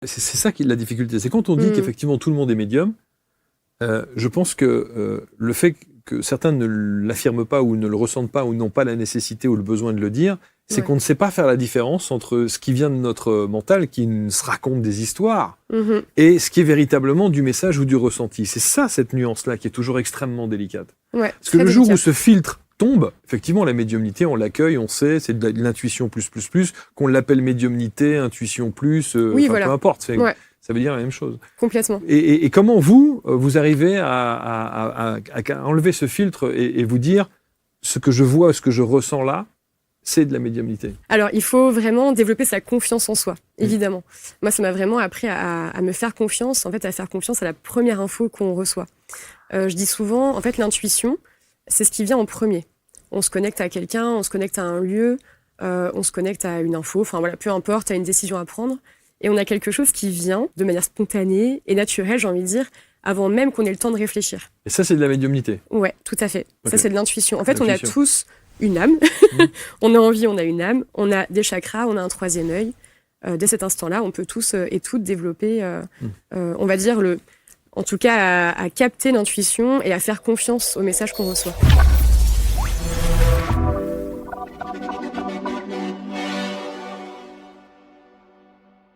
C'est ça qui est la difficulté. C'est quand on dit qu'effectivement tout le monde est médium, je pense que le fait que certains ne l'affirment pas ou ne le ressentent pas ou n'ont pas la nécessité ou le besoin de le dire, c'est qu'on ne sait pas faire la différence entre ce qui vient de notre mental, qui se raconte des histoires, et ce qui est véritablement du message ou du ressenti. C'est ça, cette nuance-là, qui est toujours extrêmement délicate. Ouais, parce que le jour où ce filtre tombe, effectivement, la médiumnité, on l'accueille, on sait, c'est de l'intuition plus, qu'on l'appelle médiumnité, intuition plus, peu importe. Ça veut dire la même chose. Complètement. Et comment vous arrivez à enlever ce filtre et vous dire ce que je vois, ce que je ressens là, c'est de la médiumnité? Alors, il faut vraiment développer sa confiance en soi, évidemment. Moi, ça m'a vraiment appris à me faire confiance, en fait, à faire confiance à la première info qu'on reçoit. Je dis souvent, en fait, l'intuition, c'est ce qui vient en premier. On se connecte à quelqu'un, on se connecte à un lieu, on se connecte à une info, enfin voilà, peu importe, à une décision à prendre. Et on a quelque chose qui vient de manière spontanée et naturelle, j'ai envie de dire, avant même qu'on ait le temps de réfléchir. Et ça, c'est de la médiumnité? Ouais, tout à fait. Okay. Ça, c'est de l'intuition. En fait, on a tous une âme. On a envie, on a une âme. On a des chakras, on a un troisième œil. Dès cet instant-là, on peut tous et toutes développer, on va dire, en tout cas, à capter l'intuition et à faire confiance au message qu'on reçoit.